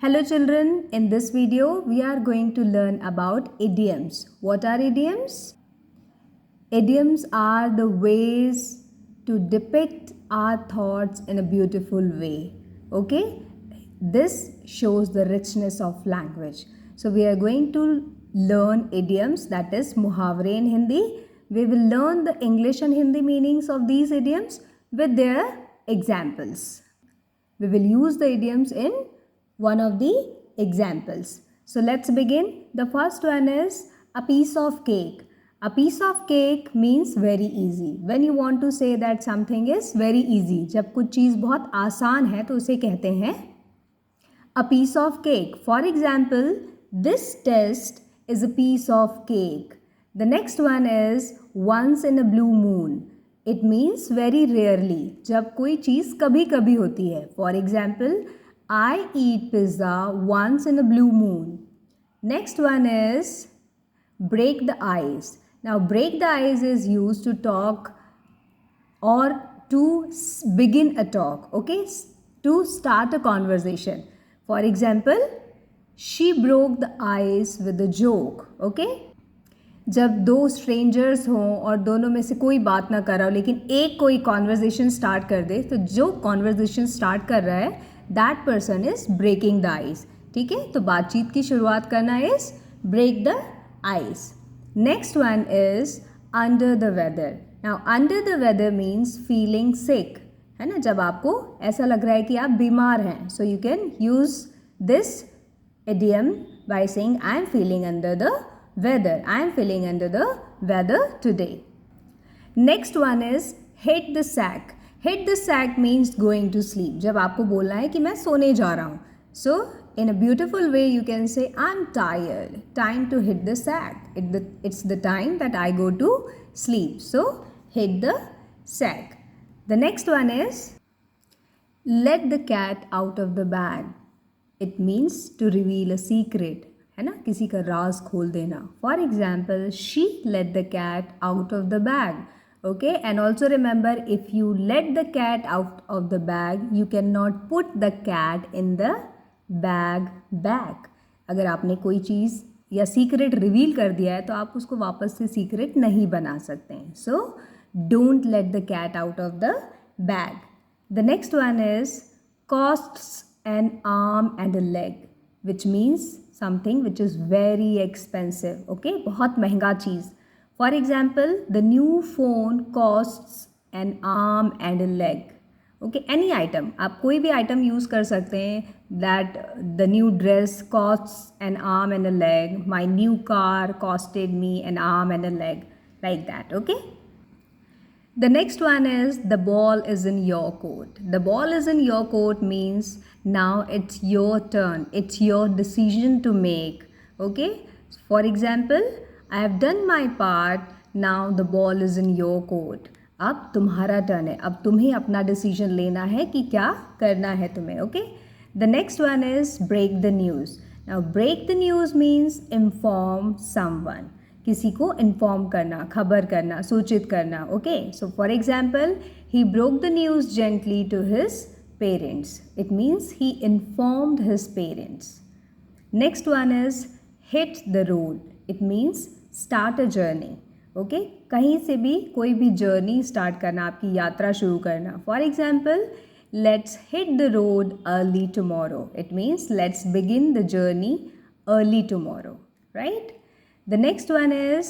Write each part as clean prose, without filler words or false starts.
Hello children, in this video we are going to learn about idioms. What are idioms? Idioms are the ways to depict our thoughts in a beautiful way. Okay? This shows the richness of language. So we are going to learn idioms, that is muhavre in Hindi. We will learn the English and Hindi meanings of these idioms with their examples. We will use the idioms in one of the examples. So let's begin. The first one is a piece of cake. A piece of cake means very easy. When you want to say that something is very easy, जब कुछ चीज़ बहुत आसान है तो उसे कहते हैं a piece of cake. For example, this test is a piece of cake. The next one is once in a blue moon. It means very rarely. जब कोई चीज़ कभी कभी होती है. For example, I eat pizza once in a blue moon. Next one is break the ice. Now break the ice is used to talk or to begin a talk, okay? To start a conversation. For example, she broke the ice with a joke, okay? जब दो strangers हों और दोनों में से कोई बात ना कर रहा हो लेकिन एक कोई कॉन्वर्जेशन स्टार्ट कर दे तो जो कॉन्वर्जेशन स्टार्ट कर रहा है that person is breaking the ice. ठीक है, तो बातचीत की शुरुआत करना is break the ice. Next one is under the weather. Now under the weather means feeling sick, है ना, जब आपको ऐसा लग रहा है कि आप बीमार हैं. So you can use this idiom by saying I am feeling under the weather. I am feeling under the weather today. Next one is hit the sack. Hit the sack means going to sleep. जब आपको बोलना है कि मैं सोने जा रहा हूँ. So in a beautiful way you can say I'm tired. Time to hit the sack. It's the time that I go to sleep. So hit the sack. The next one is let the cat out of the bag. It means to reveal a secret, है ना, किसी का राज खोल देना. For example she let the cat out of the bag. Okay, and also remember if you let the cat out of the bag you cannot put the cat in the bag back. अगर आपने कोई चीज़ या secret reveal कर दिया है तो आप उसको वापस से सीक्रेट नहीं बना सकते हैं. So don't let the cat out of the bag. The next one is costs an arm and a leg, which means something which is very expensive. Okay, बहुत महंगा चीज़. For example, the new phone costs an arm and a leg. Okay, any item, आप कोई भी item use कर सकते हैं. That the new dress costs an arm and a leg. My new car costed me an arm and a leg. Like that. Okay. The next one is the ball is in your court. The ball is in your court means now it's your turn. It's your decision to make. Okay. For example, I have done my part. Now the ball is in your court. अब तुम्हारा turn है. अब तुम्हें अपना decision लेना है कि क्या करना है तुम्हें. Okay. The next one is break the news. Now break the news means inform someone. किसी को इन्फॉर्म करना, खबर करना, सूचित करना. Okay, so for example he broke the news gently to his parents. It means he informed his parents. Next one is hit the road. It means start a journey. Okay, कहीं से भी कोई भी जर्नी स्टार्ट करना, आपकी यात्रा शुरू करना. For example let's hit the road early tomorrow. It means let's begin the journey early tomorrow. Right. The next one is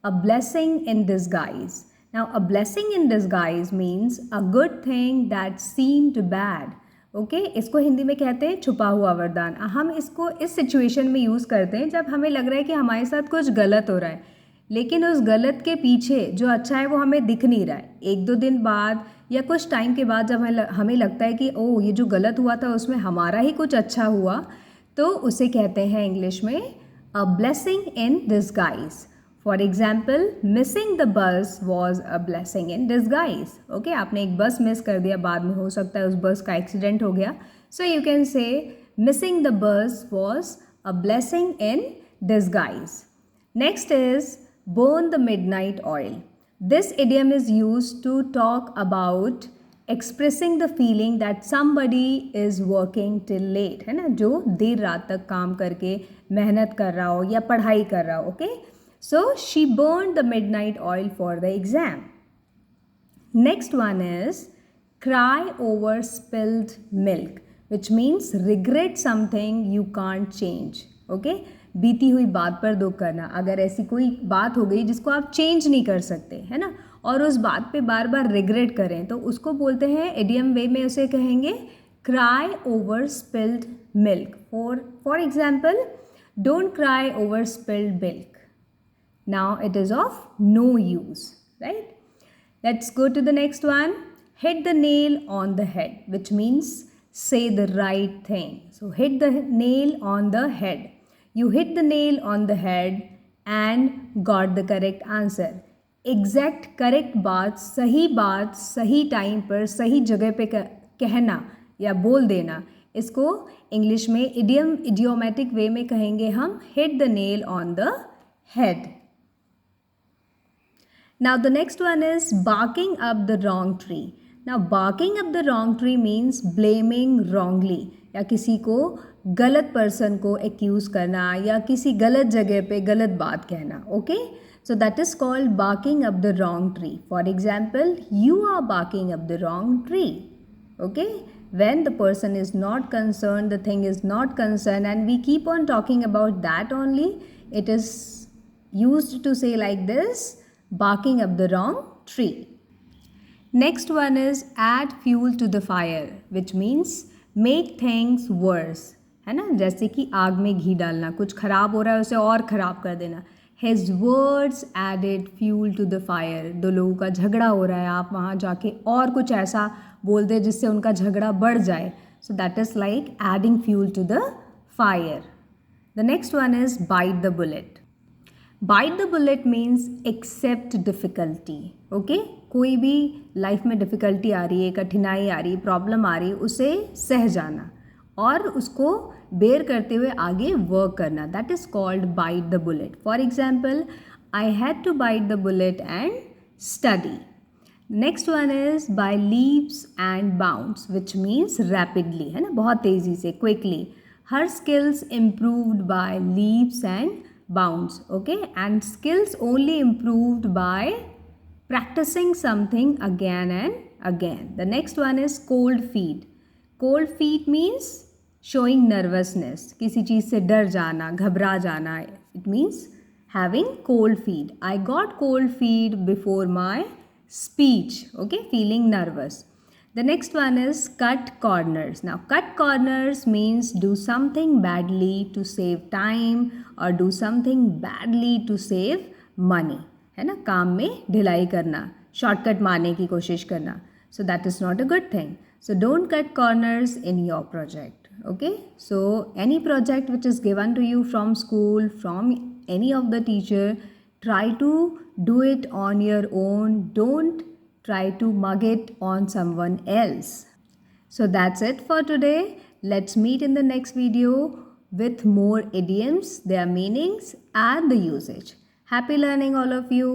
a blessing in disguise. Now a blessing in disguise means a good thing that seemed bad. Okay, इसको हिंदी में कहते हैं छुपा हुआ वरदान. हम इसको इस सिचुएशन में यूज़ करते हैं जब हमें लग रहा है कि हमारे साथ कुछ गलत हो रहा है लेकिन उस गलत के पीछे जो अच्छा है वो हमें दिख नहीं रहा है. एक दो दिन बाद या कुछ टाइम के बाद जब हमें लगता है कि ओह ये जो गलत हुआ था उसमें हमारा ही कुछ अच्छा हुआ, तो उसे कहते हैं इंग्लिश में a blessing in disguise. For example, missing the bus was a blessing in disguise. Okay, आपने एक बस मिस कर दिया, बाद में हो सकता है उस बस का एक्सीडेंट हो गया. So you can say missing the bus was a blessing in disguise. Next is burn the midnight oil. This idiom is used to talk about expressing the feeling that somebody is working till late, है ना, जो देर रात तक काम करके मेहनत कर रहा हो या पढ़ाई कर रहा हो. Okay, so she burn the midnight oil for the exam. Next one is cry over spilled milk, which means regret something you can't change. Okay, बीती हुई बात पर दुख करना. अगर ऐसी कोई बात हो गई जिसको आप चेंज नहीं कर सकते, है ना, और उस बात पे बार बार रिग्रेट करें, तो उसको बोलते हैं, इडियम वे में उसे कहेंगे cry over spilled milk. For example, don't cry over spilled milk. Now it is of no use, right? Let's go to the next one. Hit the nail on the head, which means say the right thing. So hit the nail on the head. You hit the nail on the head and got the correct answer. Exact correct बात सही time पर सही जगह पे कहना या बोल देना, इसको इंग्लिश में इडियोमेटिक वे में कहेंगे हम hit the nail on the head. Now the next one is barking up the wrong tree. Now barking up the wrong tree means blaming wrongly, या किसी को गलत पर्सन को एक्यूज करना या किसी गलत जगह पे गलत बात कहना. Okay, so that is called barking up the wrong tree. For example, you are barking up the wrong tree. Okay, when the person is not concerned, the thing is not concerned, and we keep on talking about that only, it is used to say like this, barking up the wrong tree. Next one is add fuel to the fire, which means make things worse, है ना, जैसे कि आग में घी डालना, कुछ ख़राब हो रहा है उसे और ख़राब कर देना. His words added fuel to the fire. दो लोगों का झगड़ा हो रहा है, आप वहाँ जाके और कुछ ऐसा बोल दे जिससे उनका झगड़ा बढ़ जाए. So that is like adding fuel to the fire. The next one is bite the bullet. Bite the bullet means accept difficulty. Okay, कोई भी लाइफ में डिफ़िकल्टी आ रही है, कठिनाई आ रही है, प्रॉब्लम आ रही है, उसे सह जाना और उसको बेयर करते हुए आगे वर्क करना. That is called bite the bullet. For example, I had to bite the bullet and study. Next one is by leaps and bounds, which means rapidly, है ना, बहुत तेज़ी से, quickly. Her skills improved by leaps and bounds. Okay, and skills only improved by practicing something again and again. The next one is cold feet. Cold feet means showing nervousness, किसी चीज़ से डर जाना, घबरा जाना. It means having cold feet. I got cold feet before my speech. Okay, feeling nervous. The next one is cut corners. Now cut corners means do something badly to save time or do something badly to save money, है ना, काम में ढिलाई करना, shortcut मारने की कोशिश करना. So that is not a good thing. So don't cut corners in your project. Okay, so any project which is given to you from school, from any of the teacher, try to do it on your own. Don't try to mug it on someone else. So that's it for today. Let's meet in the next video with more idioms, their meanings and the usage. Happy learning all of you.